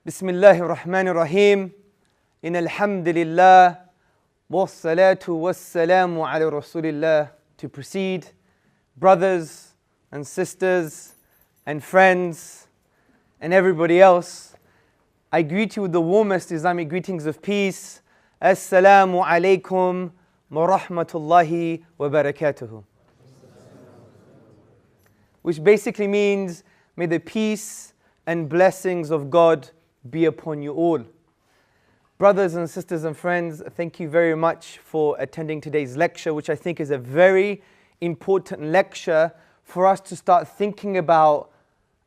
Bismillahir Rahmanir Rahim. Innal hamdalillah wassalatu wassalamu ala Rasulillah. To proceed, brothers and sisters and friends and everybody else, I greet you with the warmest Islamic greetings of peace. Assalamu alaikum wa rahmatullahi wa barakatuhu. Which basically means, may the peace and blessings of God be upon you all. Brothers and sisters and friends, thank you very much for attending today's lecture, which I think is a very important lecture for us to start thinking about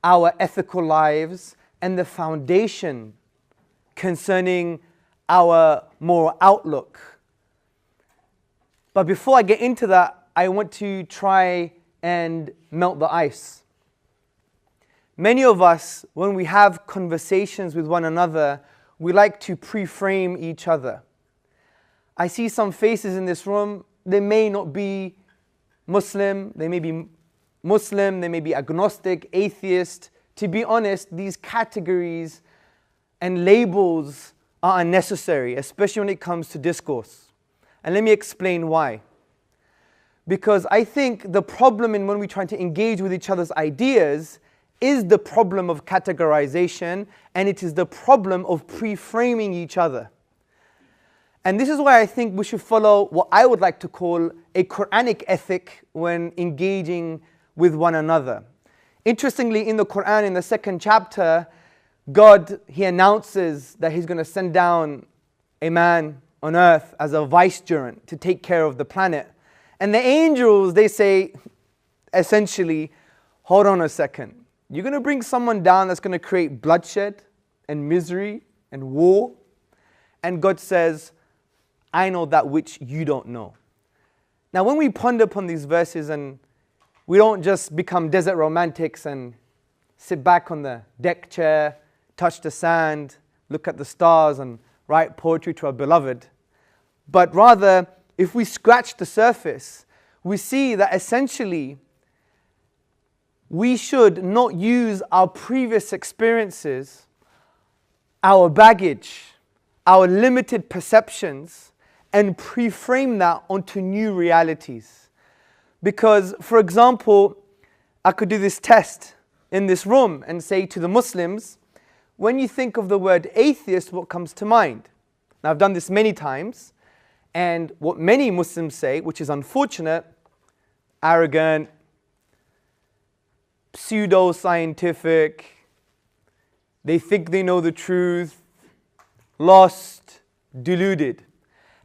our ethical lives and the foundation concerning our moral outlook. But before I get into that, I want to try and melt the ice. Many of us, when we have conversations with one another, we like to pre-frame each other. I see some faces in this room, they may not be Muslim, they may be agnostic, atheist. To be honest, these categories and labels are unnecessary, especially when it comes to discourse. And let me explain why. Because I think the problem in when we're trying to engage with each other's ideas is the problem of categorization, and it is the problem of pre-framing each other. And this is why I think we should follow what I would like to call a Quranic ethic when engaging with one another. Interestingly, in the Quran, in the 2nd chapter, God, He announces that He's going to send down a man on earth as a vicegerent to take care of the planet. And the angels, they say, essentially, hold on a second. You're going to bring someone down that's going to create bloodshed and misery and war. And God says, I know that which you don't know. Now, when we ponder upon these verses, and we don't just become desert romantics and sit back on the deck chair, touch the sand, look at the stars and write poetry to our beloved. But rather, if we scratch the surface, we see that essentially we should not use our previous experiences, our baggage, our limited perceptions, and pre-frame that onto new realities. Because, for example, I could do this test in this room and say to the Muslims, when you think of the word atheist, what comes to mind? Now, I've done this many times, and what many Muslims say, which is unfortunate, arrogant, pseudo-scientific, they think they know the truth, lost, deluded.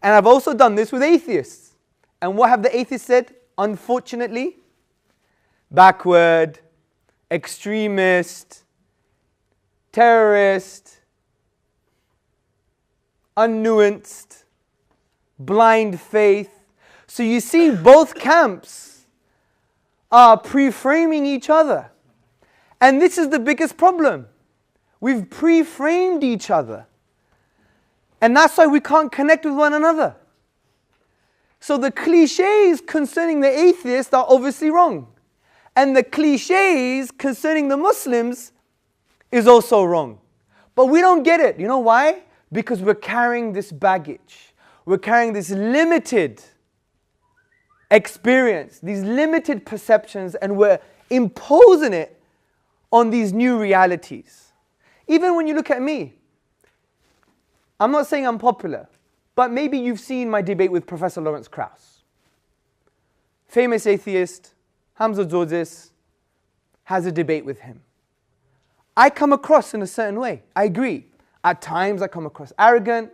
And I've also done this with atheists. And what have the atheists said? Unfortunately, backward, extremist, terrorist, unnuanced, blind faith. So you see, both camps are pre-framing each other. And this is the biggest problem. We've pre-framed each other. And that's why we can't connect with one another. So the cliches concerning the atheists are obviously wrong. And the cliches concerning the Muslims is also wrong. But we don't get it. You know why? Because we're carrying this baggage. We're carrying this limited experience, these limited perceptions, and we're imposing it on these new realities. Even when you look at me, I'm not saying I'm popular, but maybe you've seen my debate with Professor Lawrence Krauss. Famous atheist, Hamza Tzortzis, has a debate with him. I come across in a certain way, I agree. At times I come across arrogant,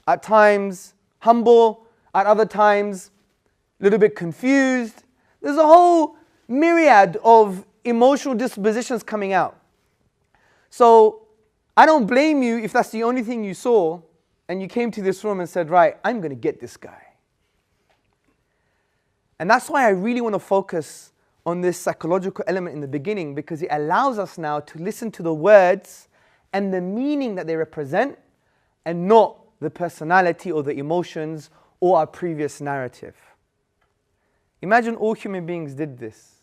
at times humble, at other times a little bit confused. There's a whole myriad of emotional dispositions coming out. So I don't blame you if that's the only thing you saw and you came to this room and said, right, I'm going to get this guy. And that's why I really want to focus on this psychological element in the beginning, because it allows us now to listen to the words and the meaning that they represent, and not the personality or the emotions or our previous narrative. Imagine all human beings did this.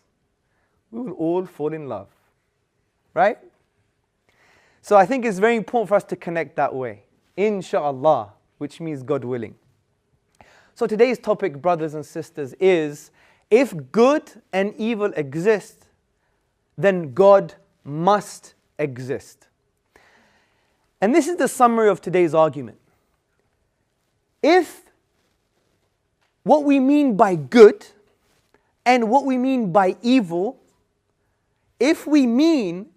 We will all fall in love, right? So I think it's very important for us to connect that way. Insha'Allah, which means God willing. So today's topic, brothers and sisters, is if good and evil exist, then God must exist. And this is the summary of today's argument. If what we mean by good and what we mean by evil, if we mean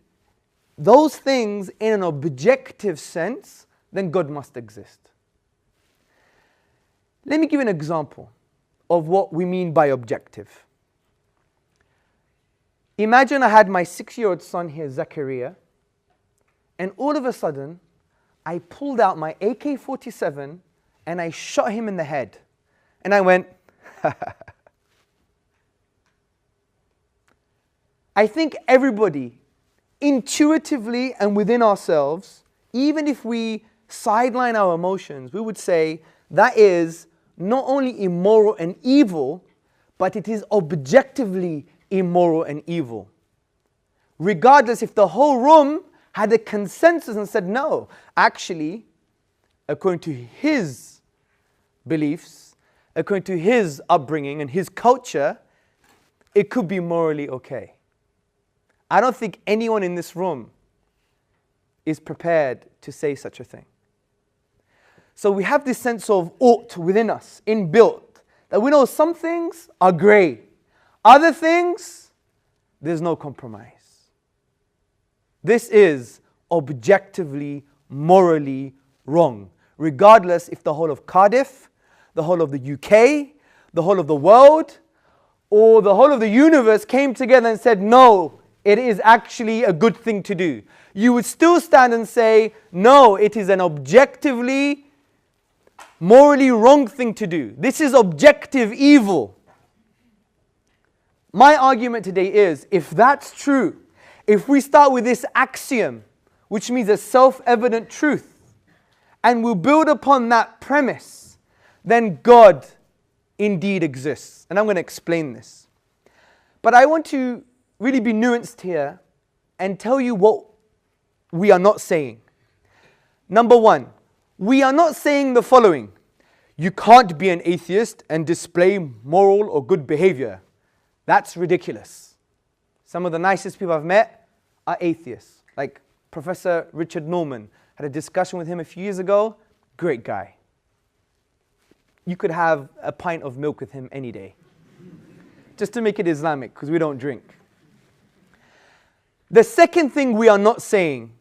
those things in an objective sense, then God must exist. Let me give an example of what we mean by objective. Imagine I had my 6-year-old son here, Zachariah, and all of a sudden, I pulled out my AK-47 and I shot him in the head. And I went, I think everybody, intuitively and within ourselves, even if we sideline our emotions, we would say that is not only immoral and evil, but it is objectively immoral and evil. Regardless if the whole room had a consensus and said, no, actually, according to his beliefs, according to his upbringing and his culture, it could be morally okay. I don't think anyone in this room is prepared to say such a thing. So we have this sense of ought within us, inbuilt, that we know some things are grey. Other things, there's no compromise. This is objectively, morally wrong, regardless if the whole of Cardiff, the whole of the UK, the whole of the world, or the whole of the universe came together and said, no, it is actually a good thing to do. You would still stand and say, no, it is an objectively, morally wrong thing to do. This is objective evil. My argument today is, if that's true, if we start with this axiom, which means a self-evident truth, and we'll build upon that premise, then God indeed exists. And I'm going to explain this. But I want to really be nuanced here and tell you what we are not saying. Number one, we are not saying the following: you can't be an atheist and display moral or good behavior. That's ridiculous. Some of the nicest people I've met are atheists. Like Professor Richard Norman. Had a discussion with him a few years ago. Great guy. You could have a pint of milk with him any day. Just to make it Islamic, because we don't drink. The second thing we are not saying,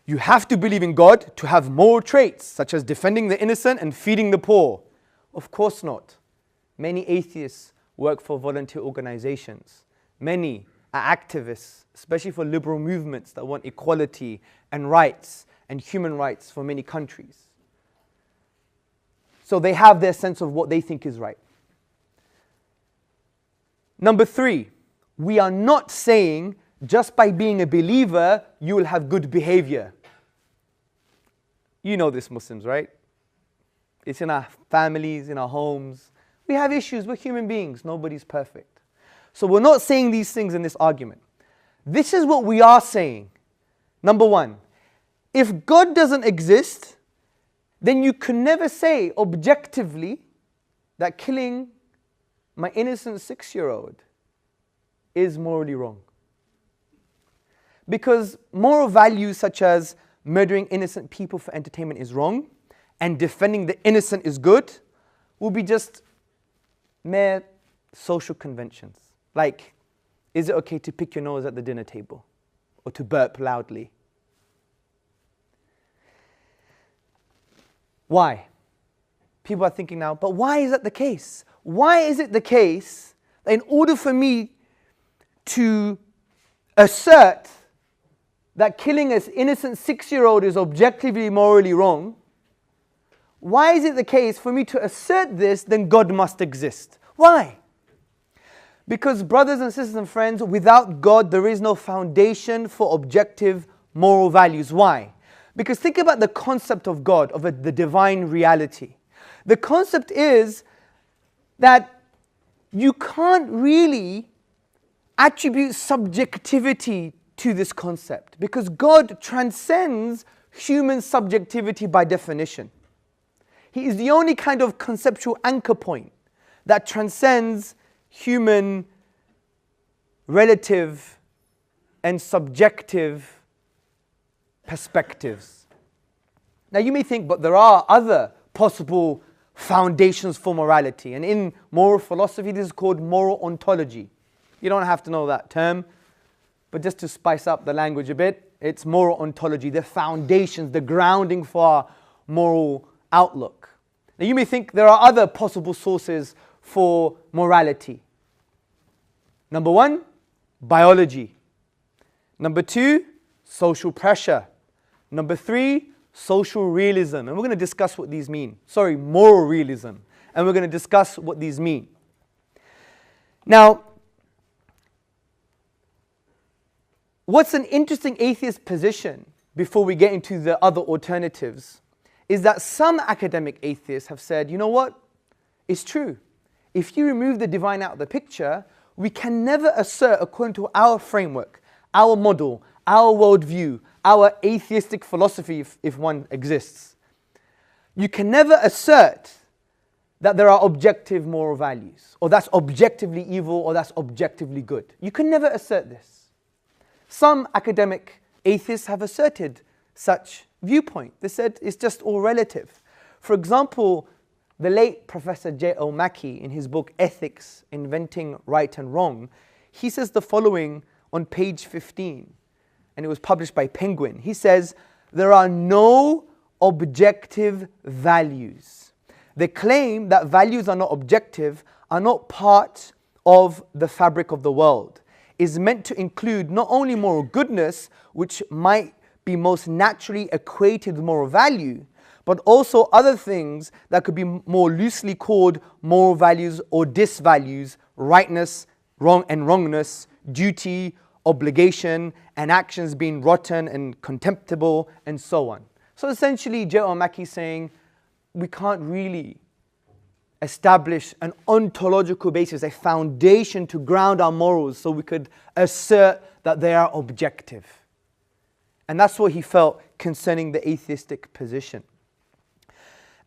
you have to believe in God to have moral traits, such as defending the innocent and feeding the poor. Of course not. Many atheists work for volunteer organizations. Many are activists, especially for liberal movements that want equality and rights and human rights for many countries. So they have their sense of what they think is right. Number three, we are not saying just by being a believer, you will have good behavior. You know this, Muslims, right? It's in our families, in our homes. We have issues. We're human beings. Nobody's perfect. So we're not saying these things in this argument. This is what we are saying. Number one, if God doesn't exist, then you can never say objectively that killing my innocent 6-year-old is morally wrong. Because moral values such as murdering innocent people for entertainment is wrong and defending the innocent is good will be just mere social conventions. Like, is it okay to pick your nose at the dinner table or to burp loudly? Why? People are thinking now, but why is that the case? Why is it the case that in order for me to assert that killing an innocent 6-year-old is objectively morally wrong, why is it the case for me to assert this, then God must exist? Why? Because brothers and sisters and friends, without God there is no foundation for objective moral values. Why? Because think about the concept of God, of the divine reality. The concept is that you can't really attribute subjectivity to this concept because God transcends human subjectivity by definition. He is the only kind of conceptual anchor point that transcends human relative and subjective perspectives. Now you may think, but there are other possible foundations for morality. And in moral philosophy, this is called moral ontology. You don't have to know that term, but just to spice up the language a bit, it's moral ontology, the foundations, the grounding for our moral outlook. Now you may think there are other possible sources for morality. Number one, biology. Number two, social pressure. Number three, social realism. And we're going to discuss what these mean. Sorry, moral realism. And we're going to discuss what these mean. Now, what's an interesting atheist position, before we get into the other alternatives, is that some academic atheists have said, you know what? It's true. If you remove the divine out of the picture, we can never assert, according to our framework, our model, our worldview, our atheistic philosophy, if one exists. You can never assert that there are objective moral values, or that's objectively evil, or that's objectively good. You can never assert this. Some academic atheists have asserted such viewpoint. They said it's just all relative. For example, the late Professor J.O. Mackie, in his book Ethics, Inventing Right and Wrong, he says the following on page 15, and it was published by Penguin. He says, there are no objective values. The claim that values are not objective are not part of the fabric of the world, is meant to include not only moral goodness, which might be most naturally equated with moral value, but also other things that could be more loosely called moral values or disvalues, rightness, wrong and wrongness, duty, obligation, and actions being rotten and contemptible, and so on. So essentially, J.O. Mackie is saying we can't really establish an ontological basis, a foundation to ground our morals so we could assert that they are objective. And that's what he felt concerning the atheistic position.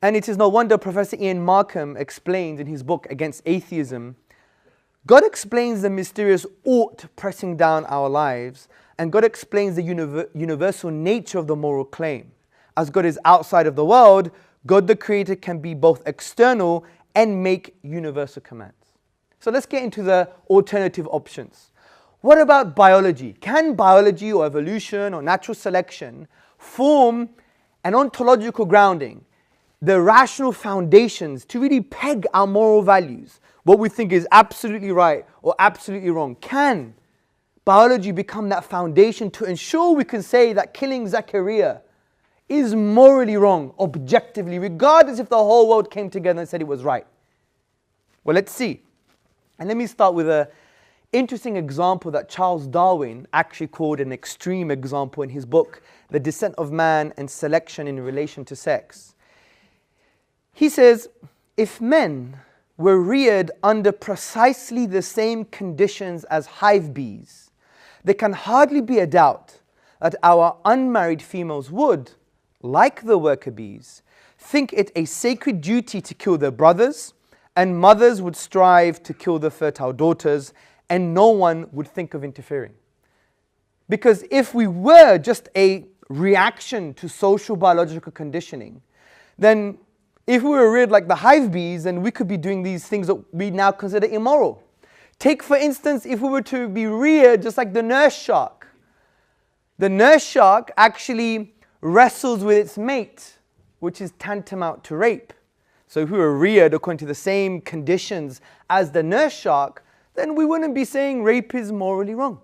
And it is no wonder Professor Ian Markham explains in his book Against Atheism, God explains the mysterious ought pressing down our lives, and God explains the universal nature of the moral claim. As God is outside of the world, God the Creator can be both external and make universal commands. So let's get into the alternative options. What about biology? Can biology or evolution or natural selection form an ontological grounding, the rational foundations to really peg our moral values, what we think is absolutely right or absolutely wrong? Can biology become that foundation to ensure we can say that killing Zachariah is morally wrong, objectively, regardless if the whole world came together and said it was right? Well, let's see. And let me start with an interesting example that Charles Darwin actually called an extreme example in his book, The Descent of Man and Selection in Relation to Sex. He says, if men were reared under precisely the same conditions as hive bees, there can hardly be a doubt that our unmarried females would, like the worker bees, think it a sacred duty to kill their brothers, and mothers would strive to kill their fertile daughters, and no one would think of interfering. Because if we were just a reaction to social biological conditioning, then if we were reared like the hive bees, then we could be doing these things that we now consider immoral. Take, for instance, if we were to be reared just like the nurse shark. The nurse shark actually wrestles with its mate, which is tantamount to rape. So if we were reared according to the same conditions as the nurse shark, then we wouldn't be saying rape is morally wrong.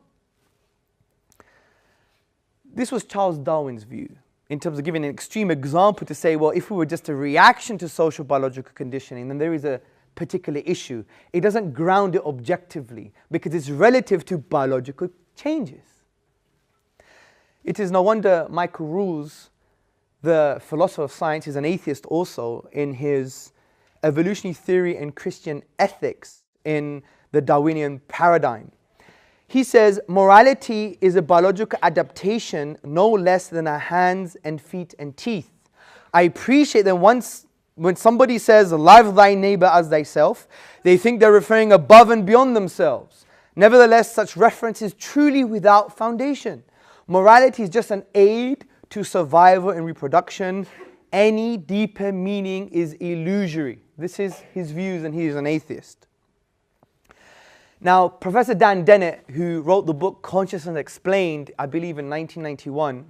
This was Charles Darwin's view, in terms of giving an extreme example to say, well, if we were just a reaction to social biological conditioning, then there is a particular issue. It doesn't ground it objectively because it's relative to biological changes. It is no wonder Michael Rules, the philosopher of science, is an atheist also, in his Evolutionary Theory and Christian Ethics in the Darwinian Paradigm. He says, morality is a biological adaptation no less than our hands and feet and teeth. I appreciate that when somebody says, love thy neighbor as thyself, they think they're referring above and beyond themselves. Nevertheless, such reference is truly without foundation. Morality is just an aid to survival and reproduction. Any deeper meaning is illusory. This is his views, and he is an atheist. Now, Professor Dan Dennett, who wrote the book Consciousness Explained, I believe in 1991,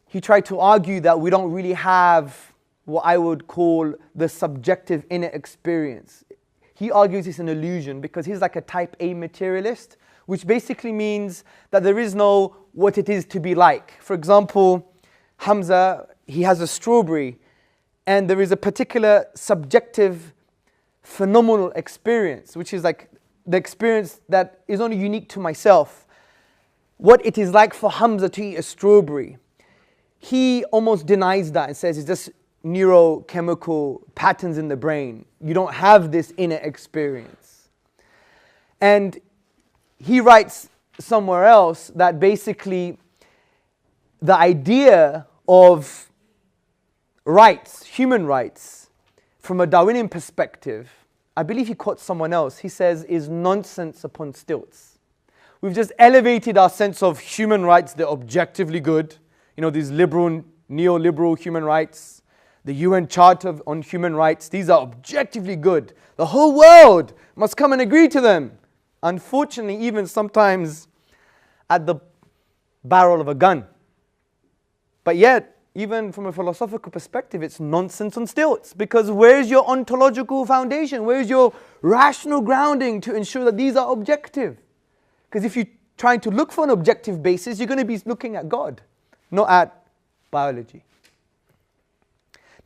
he tried to argue that we don't really have what I would call the subjective inner experience. He argues it's an illusion because he's like a type A materialist, which basically means that there is no what it is to be like. For example, Hamza, he has a strawberry, and there is a particular subjective phenomenal experience, which is like the experience that is only unique to myself. What it is like for Hamza to eat a strawberry. He almost denies that and says it's just neurochemical patterns in the brain. You don't have this inner experience. And he writes somewhere else that basically the idea of rights, human rights, from a Darwinian perspective, I believe he quotes someone else, he says, is nonsense upon stilts. We've just elevated our sense of human rights, they're objectively good. You know, these liberal, neoliberal human rights, the UN Charter on Human Rights, these are objectively good. The whole world must come and agree to them. Unfortunately, even sometimes at the barrel of a gun. But yet, even from a philosophical perspective, it's nonsense on stilts. Because where's your ontological foundation? Where's your rational grounding to ensure that these are objective? Because if you're trying to look for an objective basis, you're going to be looking at God, not at biology.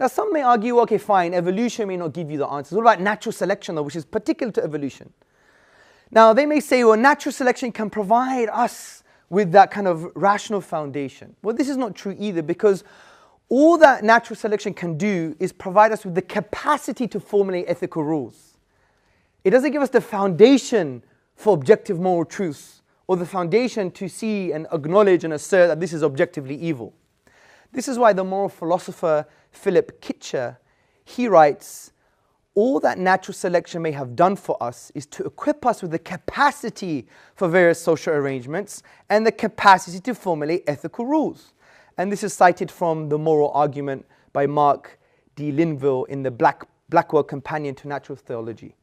Now, some may argue, okay, fine, evolution may not give you the answers. What about natural selection, though, which is particular to evolution? Now, they may say, well, natural selection can provide us with that kind of rational foundation. Well, this is not true either, because all that natural selection can do is provide us with the capacity to formulate ethical rules. It doesn't give us the foundation for objective moral truths, or the foundation to see and acknowledge and assert that this is objectively evil. This is why the moral philosopher Philip Kitcher, he writes, all that natural selection may have done for us is to equip us with the capacity for various social arrangements and the capacity to formulate ethical rules. And this is cited from the moral argument by Mark D. Linville in the Blackwell Companion to Natural Theology.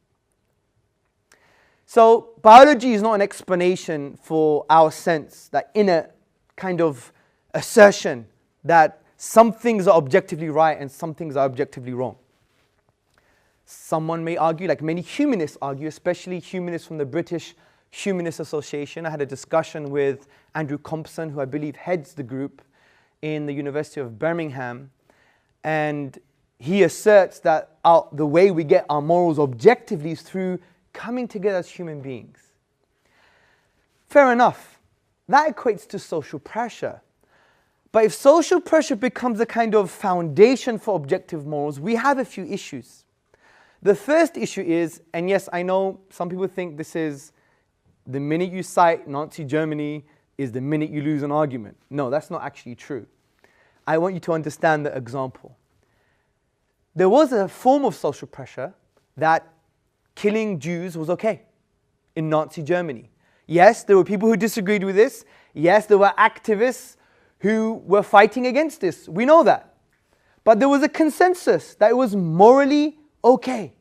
So biology is not an explanation for our sense, that inner kind of assertion that some things are objectively right and some things are objectively wrong. Someone may argue, like many humanists argue, especially humanists from the British Humanist Association. I had a discussion with Andrew Compson, who I believe heads the group in the University of Birmingham. And he asserts that the way we get our morals objectively is through coming together as human beings. Fair enough. That equates to social pressure. But if social pressure becomes a kind of foundation for objective morals, we have a few issues. The first issue is, and yes, I know some people think this is the minute you cite Nazi Germany is the minute you lose an argument. No, that's not actually true. I want you to understand the example. There was a form of social pressure that killing Jews was okay in Nazi Germany. Yes, there were people who disagreed with this. Yes, there were activists who were fighting against this. We know that. But there was a consensus that it was morally okay.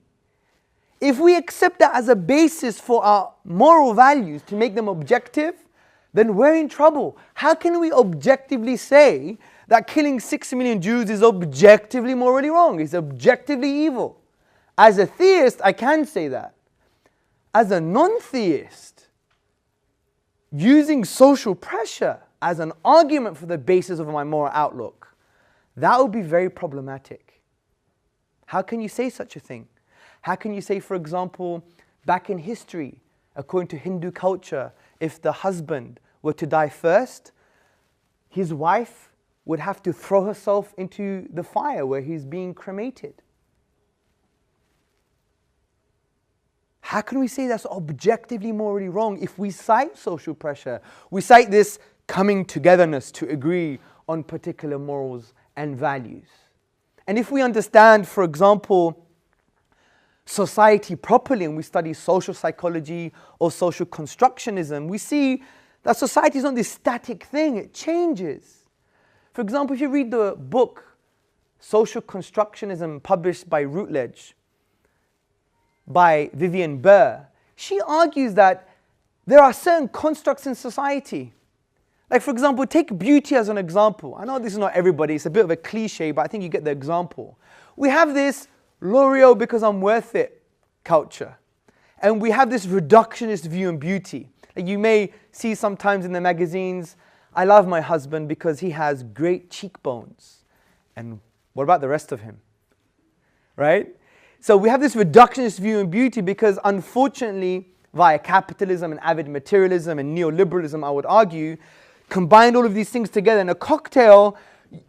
If we accept that as a basis for our moral values to make them objective, then we're in trouble. How can we objectively say that killing 6 million Jews is objectively morally wrong? It's objectively evil. As a theist, I can say that. As a non-theist, using social pressure as an argument for the basis of my moral outlook, that would be very problematic. How can you say such a thing? How can you say, for example, back in history, according to Hindu culture, if the husband were to die first, his wife would have to throw herself into the fire where he's being cremated? How can we say that's objectively morally wrong if we cite social pressure? We cite this coming togetherness to agree on particular morals and values. And if we understand, for example, society properly and we study social psychology or social constructionism, we see that society is not this static thing, it changes. For example, if you read the book Social Constructionism published by Routledge by Vivian Burr, she argues that there are certain constructs in society. Like, for example, take beauty as an example. I know this is not everybody, it's a bit of a cliche, but I think you get the example. We have this L'Oreal because I'm worth it culture. And we have this reductionist view on beauty. Like you may see sometimes in the magazines, I love my husband because he has great cheekbones. And what about the rest of him? Right? So we have this reductionist view on beauty because unfortunately, via capitalism and avid materialism and neoliberalism, I would argue, combine all of these things together in a cocktail,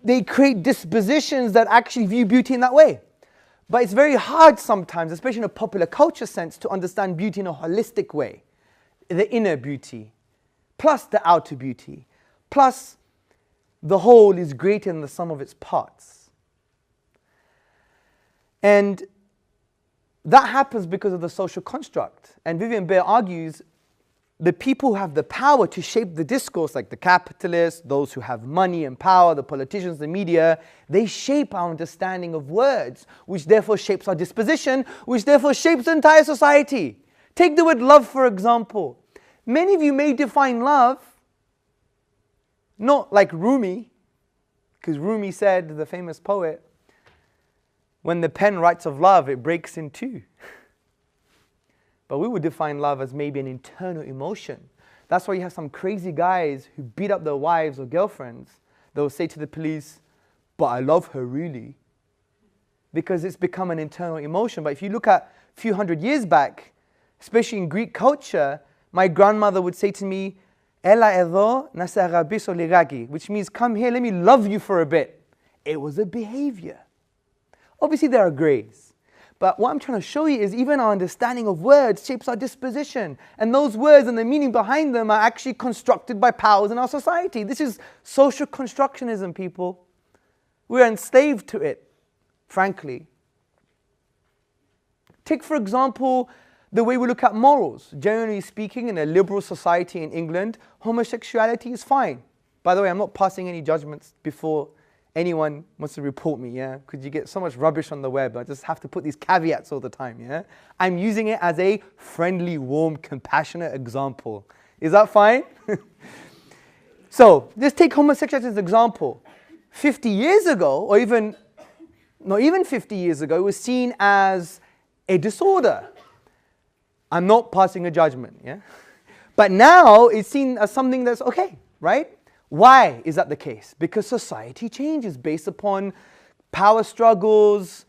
they create dispositions that actually view beauty in that way. But it's very hard sometimes, especially in a popular culture sense, to understand beauty in a holistic way. The inner beauty, plus the outer beauty, plus the whole is greater than the sum of its parts. And that happens because of the social construct. And Vivian Baer argues the people who have the power to shape the discourse, like the capitalists, those who have money and power, the politicians, the media, they shape our understanding of words, which therefore shapes our disposition, which therefore shapes the entire society. Take the word love, for example. Many of you may define love not like Rumi, because Rumi said, the famous poet, when the pen writes of love, it breaks in two. But we would define love as maybe an internal emotion. That's why you have some crazy guys who beat up their wives or girlfriends. They'll say to the police, but I love her really. Because it's become an internal emotion. But if you look at a few hundred years back, especially in Greek culture, my grandmother would say to me, Ela edo na se agabiso ligaki, which means come here, let me love you for a bit. It was a behavior. Obviously there are grays. But what I'm trying to show you is even our understanding of words shapes our disposition. And those words and the meaning behind them are actually constructed by powers in our society. This is social constructionism, people. We're enslaved to it, frankly. Take, for example, the way we look at morals. Generally speaking, in a liberal society in England, homosexuality is fine. By the way, I'm not passing any judgments before anyone wants to report me, yeah? Because you get so much rubbish on the web. I just have to put these caveats all the time, yeah? I'm using it as a friendly, warm, compassionate example. Is that fine? So, let's take homosexuality as an example. 50 years ago, or even, not even 50 years ago, it was seen as a disorder. I'm not passing a judgment, yeah? But now it's seen as something that's okay, right? Why is that the case? Because society changes based upon power struggles,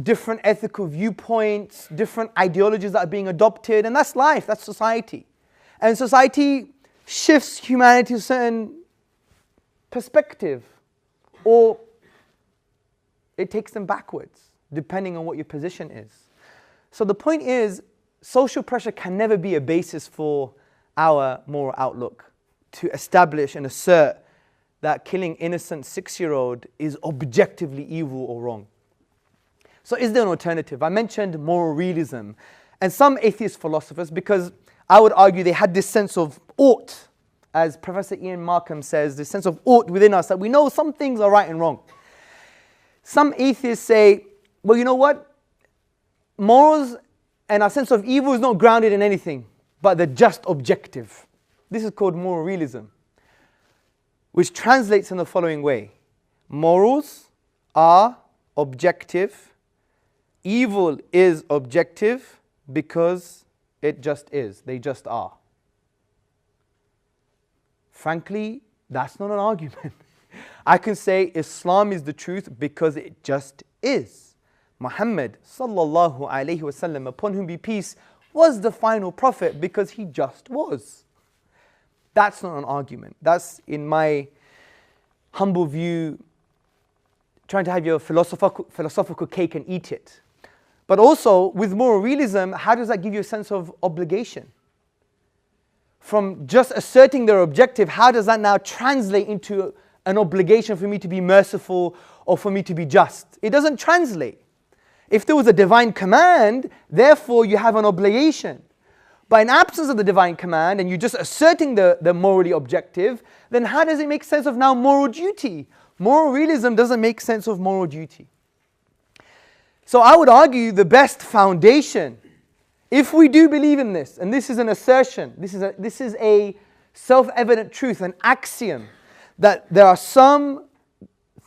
different ethical viewpoints, different ideologies that are being adopted, and that's life, that's society. And society shifts humanity to a certain perspective, or it takes them backwards, depending on what your position is. So the point is, social pressure can never be a basis for our moral outlook, to establish and assert that killing innocent 6-year-old is objectively evil or wrong. So is there an alternative? I mentioned moral realism. And some atheist philosophers, because I would argue they had this sense of ought, as Professor Ian Markham says, this sense of ought within us, that we know some things are right and wrong. Some atheists say, well, you know what? Morals and our sense of evil is not grounded in anything, but they're just objective. This is called moral realism, which translates in the following way. Morals are objective. Evil is objective because it just is. They just are. Frankly, that's not an argument. I can say Islam is the truth because it just is. Muhammad sallallahu alayhi wasallam, upon whom be peace, was the final prophet because he just was. That's not an argument. That's, in my humble view, trying to have your philosophical cake and eat it. But also, with moral realism, how does that give you a sense of obligation? From just asserting their objective, how does that now translate into an obligation for me to be merciful or for me to be just? It doesn't translate. If there was a divine command, therefore you have an obligation. But in absence of the divine command and you're just asserting the morally objective, then how does it make sense of now moral duty? Moral realism doesn't make sense of moral duty. So I would argue the best foundation, if we do believe in this, and this is an assertion, this is a self-evident truth, an axiom, that there are some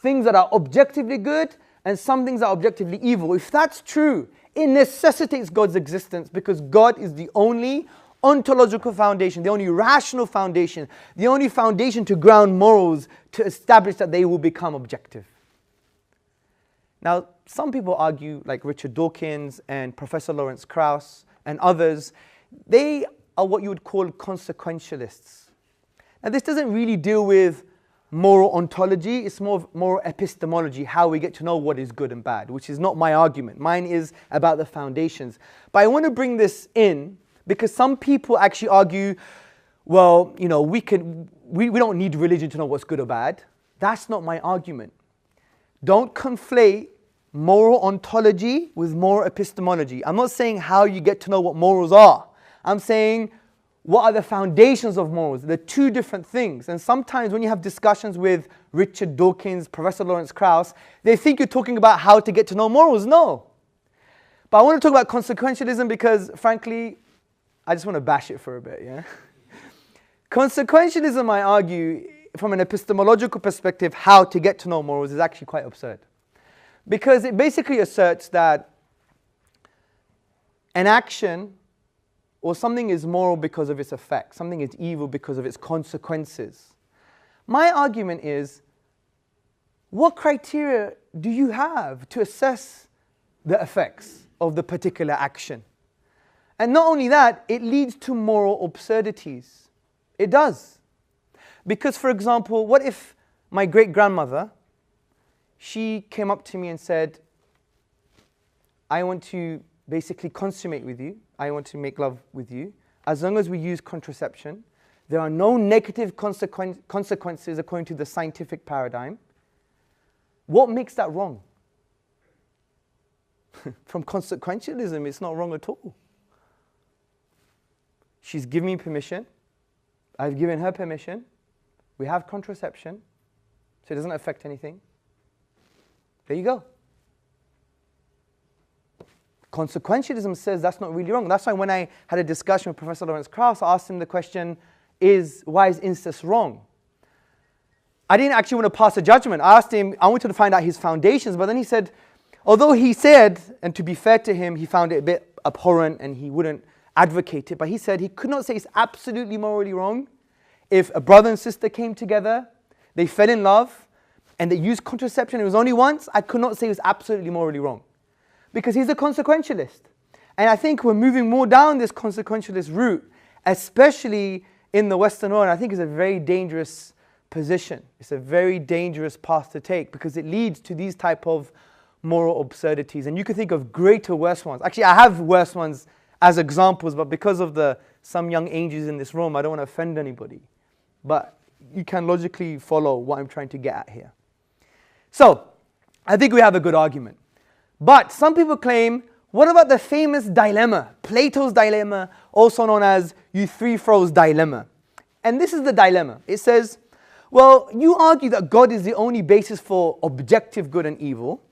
things that are objectively good and some things that are objectively evil. If that's true, it necessitates God's existence, because God is the only ontological foundation, the only rational foundation, the only foundation to ground morals to establish that they will become objective. Now, some people argue, like Richard Dawkins and Professor Lawrence Krauss and others, they are what you would call consequentialists. Now, this doesn't really deal with moral ontology, it's more of moral epistemology, how we get to know what is good and bad, which is not my argument. Mine is about the foundations. But I want to bring this in because some people actually argue, well, you know, we don't need religion to know what's good or bad. That's not my argument. Don't conflate moral ontology with moral epistemology. I'm not saying how you get to know what morals are. I'm saying what are the foundations of morals? They're two different things. And sometimes when you have discussions with Richard Dawkins, Professor Lawrence Krauss, they think you're talking about how to get to know morals. No. But I want to talk about consequentialism because, frankly, I just want to bash it for a bit, yeah? Consequentialism, I argue, from an epistemological perspective, how to get to know morals is actually quite absurd. Because it basically asserts that an action or something is moral because of its effect, something is evil because of its consequences. My argument is, what criteria do you have to assess the effects of the particular action? And not only that, it leads to moral absurdities. It does. Because, for example, what if my great-grandmother, she came up to me and said, I want to basically consummate with you, I want to make love with you, as long as we use contraception, there are no negative consequences according to the scientific paradigm. What makes that wrong? From consequentialism, it's not wrong at all. She's given me permission, I've given her permission, we have contraception, so it doesn't affect anything. There you go. Consequentialism says that's not really wrong. That's why when I had a discussion with Professor Lawrence Krauss, I asked him the question, why is incest wrong? I didn't actually want to pass a judgment. I asked him, I wanted to find out his foundations, but then he said, although he said, and to be fair to him, he found it a bit abhorrent and he wouldn't advocate it, but he said he could not say it's absolutely morally wrong if a brother and sister came together, they fell in love, and they used contraception, it was only once, I could not say it was absolutely morally wrong. Because he's a consequentialist. And I think we're moving more down this consequentialist route, especially in the Western world. And I think it's a very dangerous position. It's a very dangerous path to take because it leads to these type of moral absurdities. And you can think of greater, worse ones. Actually, I have worse ones as examples, but because of some young angels in this room, I don't want to offend anybody. But you can logically follow what I'm trying to get at here. So, I think we have a good argument. But some people claim, what about the famous dilemma, Plato's dilemma, also known as Euthyphro's dilemma? And this is the dilemma. It says, well, you argue that God is the only basis for objective good and evil.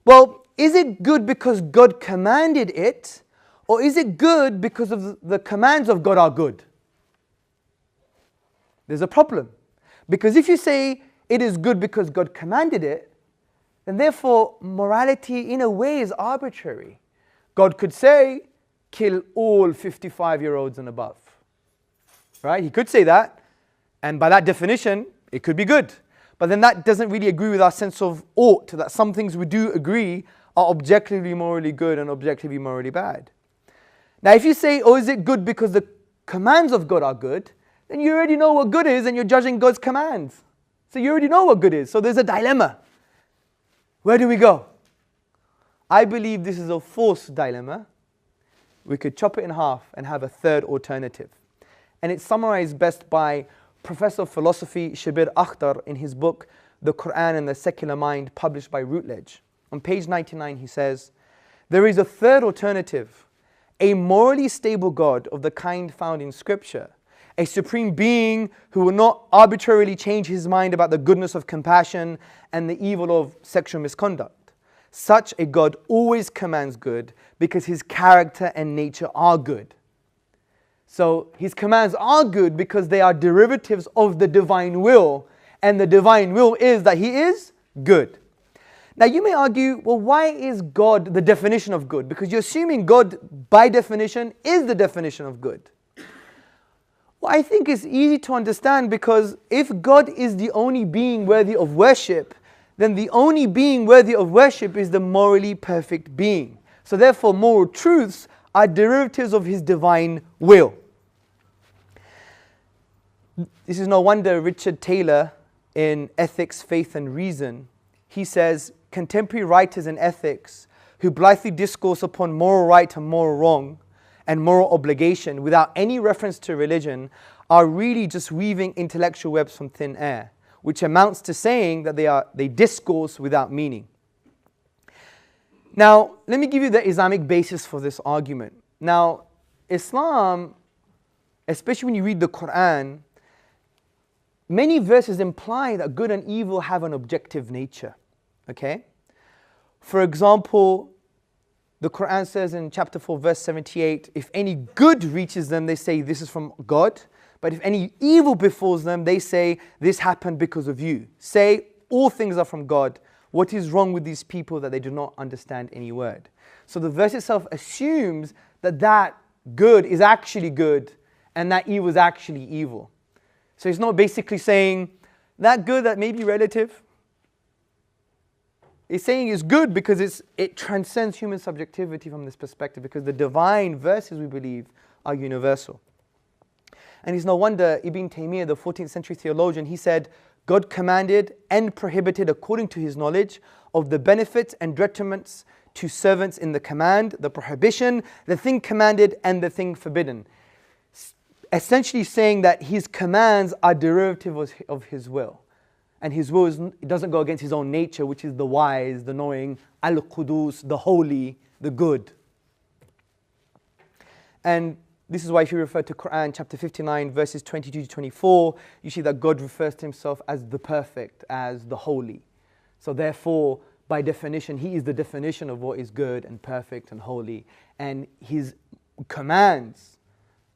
Well, is it good because God commanded it, or is it good because of the commands of God are good? There's a problem. Because if you say it is good because God commanded it, then therefore morality in a way is arbitrary. God could say, kill all 55-year-olds and above. Right? He could say that, and by that definition, it could be good. But then that doesn't really agree with our sense of ought, that some things we do agree are objectively morally good and objectively morally bad. Now if you say, oh, is it good because the commands of God are good, then you already know what good is and you're judging God's commands. So you already know what good is. So there's a dilemma. Where do we go? I believe this is a false dilemma. We could chop it in half and have a third alternative. And it's summarized best by Professor of Philosophy Shabir Akhtar in his book, The Quran and the Secular Mind, published by Routledge. On page 99 he says, there is a third alternative, a morally stable God of the kind found in Scripture, a supreme being who will not arbitrarily change his mind about the goodness of compassion and the evil of sexual misconduct. Such a God always commands good because his character and nature are good. So his commands are good because they are derivatives of the divine will, and the divine will is that he is good. Now you may argue, well, why is God the definition of good? Because you're assuming God, by definition, is the definition of good. Well, I think it's easy to understand, because if God is the only being worthy of worship, then the only being worthy of worship is the morally perfect being. So therefore, moral truths are derivatives of his divine will. This is no wonder Richard Taylor, in Ethics, Faith and Reason, he says, contemporary writers in ethics who blithely discourse upon moral right and moral wrong and moral obligation without any reference to religion are really just weaving intellectual webs from thin air, which amounts to saying that they discourse without meaning. Now, let me give you the Islamic basis for this argument. Now, Islam, especially when you read the Quran, many verses imply that good and evil have an objective nature. Okay? For example, the Quran says in chapter 4, verse 78, if any good reaches them, they say this is from God. But if any evil befalls them, they say this happened because of you. Say all things are from God. What is wrong with these people that they do not understand any word? So the verse itself assumes that that good is actually good and that evil is actually evil. So it's not basically saying that good that may be relative. It's saying it's good because it transcends human subjectivity from this perspective, because the divine verses, we believe, are universal. And it's no wonder Ibn Taymiyyah, the 14th century theologian, he said, God commanded and prohibited according to his knowledge of the benefits and detriments to servants in the command, the prohibition, the thing commanded and the thing forbidden. Essentially saying that his commands are derivative of his will. And his will it doesn't go against his own nature, which is the wise, the knowing, al-Qudus, the holy, the good. And this is why if you refer to Quran chapter 59 verses 22 to 24, you see that God refers to himself as the perfect, as the holy. So therefore, by definition, he is the definition of what is good and perfect and holy. And his commands,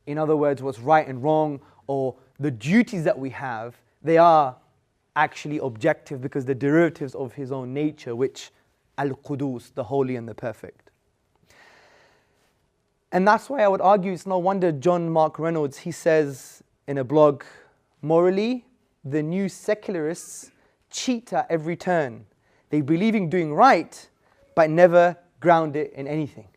in other words, what's right and wrong, or the duties that we have, they are actually objective because they're derivatives of his own nature, which al-Qudus, the holy and the perfect. And that's why I would argue it's no wonder John Mark Reynolds, he says in a blog, morally, the new secularists cheat at every turn. They believe in doing right, but never ground it in anything.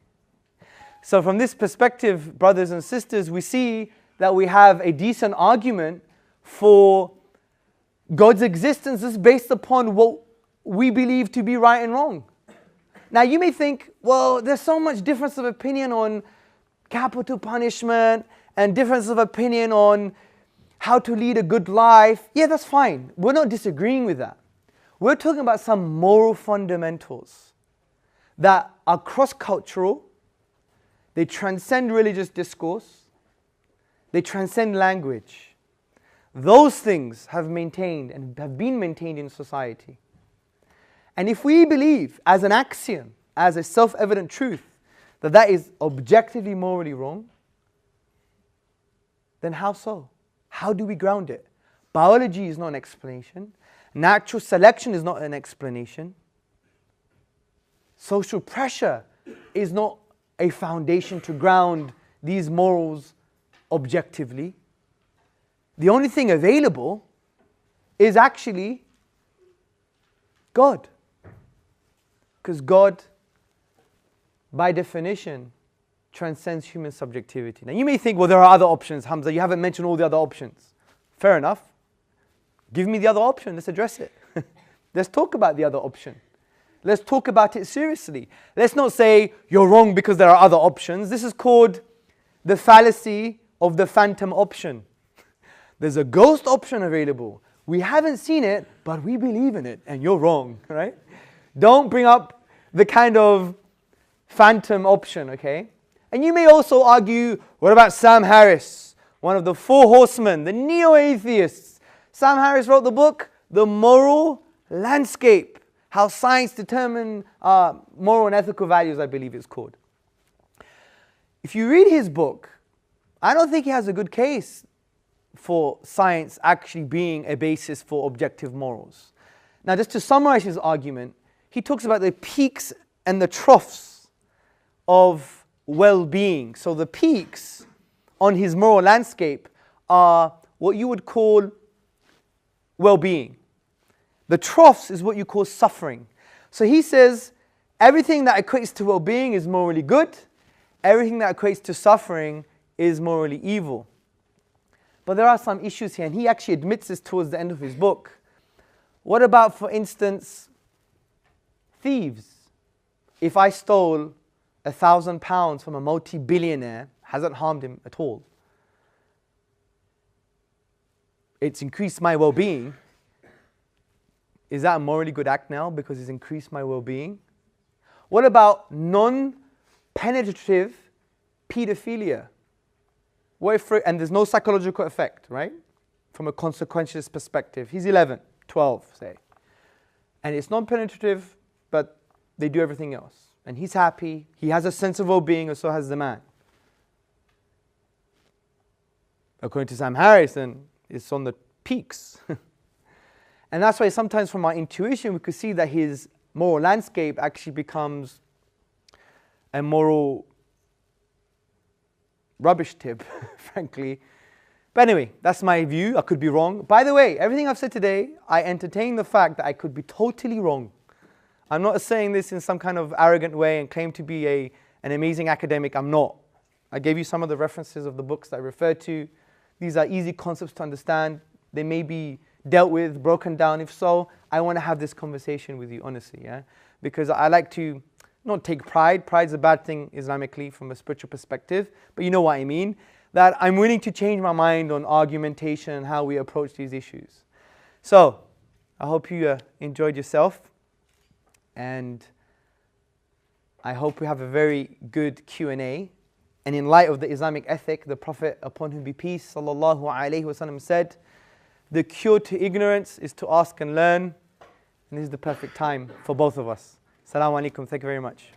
So from this perspective, brothers and sisters, we see that we have a decent argument for God's existence is based upon what we believe to be right and wrong. Now you may think, well, there's so much difference of opinion on capital punishment and difference of opinion on how to lead a good life. Yeah, that's fine. We're not disagreeing with that. We're talking about some moral fundamentals that are cross-cultural. They transcend religious discourse. They transcend language. Those things have maintained and have been maintained in society. And if we believe as an axiom, as a self-evident truth, that that is objectively morally wrong, then how so? How do we ground it? Biology is not an explanation. Natural selection is not an explanation. Social pressure is not a foundation to ground these morals objectively. The only thing available is actually God. Because God, by definition, transcends human subjectivity. Now you may think, well, there are other options, Hamza. You haven't mentioned all the other options. Fair enough. Give me the other option. Let's address it. Let's talk about the other option. Let's talk about it seriously. Let's not say you're wrong because there are other options. This is called the fallacy of the phantom option. There's a ghost option available. We haven't seen it, but we believe in it, and you're wrong, right? Don't bring up the kind of phantom option, okay? And you may also argue, what about Sam Harris, one of the four horsemen, the neo-atheists? Sam Harris wrote the book, The Moral Landscape, How Science Determines Moral and Ethical Values, I believe it's called. If you read his book, I don't think he has a good case for science actually being a basis for objective morals. Now, just to summarize his argument, he talks about the peaks and the troughs of well-being. So the peaks on his moral landscape are what you would call well-being. The troughs is what you call suffering. So he says everything that equates to well-being is morally good. Everything that equates to suffering is morally evil. But there are some issues here, and he actually admits this towards the end of his book. What about, for instance, thieves? If I stole £1,000 from a multi-billionaire, hasn't harmed him at all. It's increased my well-being. Is that a morally good act now because it's increased my well-being? What about non-penetrative pedophilia? What if, and there's no psychological effect, right? From a consequentialist perspective. He's 11, 12, say. And it's non-penetrative, but they do everything else. And he's happy. He has a sense of well-being, and so has the man. According to Sam Harris, then it's on the peaks. And that's why sometimes from our intuition, we could see that his moral landscape actually becomes a moral rubbish tip, frankly. But anyway, that's my view. I could be wrong. By the way, everything I've said today, I entertain the fact that I could be totally wrong. I'm not saying this in some kind of arrogant way and claim to be an amazing academic. I'm not. I gave you some of the references of the books that I referred to. These are easy concepts to understand. They may be dealt with, broken down. If so, I want to have this conversation with you, honestly, yeah? Because I like to not take pride. Pride's a bad thing Islamically from a spiritual perspective, but you know what I mean. That I'm willing to change my mind on argumentation and how we approach these issues. So, I hope you enjoyed yourself, and I hope we have a very good Q&A. And in light of the Islamic ethic, the Prophet, upon whom be peace, sallallahu alaihi wasallam, said, the cure to ignorance is to ask and learn, and this is the perfect time for both of us. Assalamu alaikum. Thank you very much.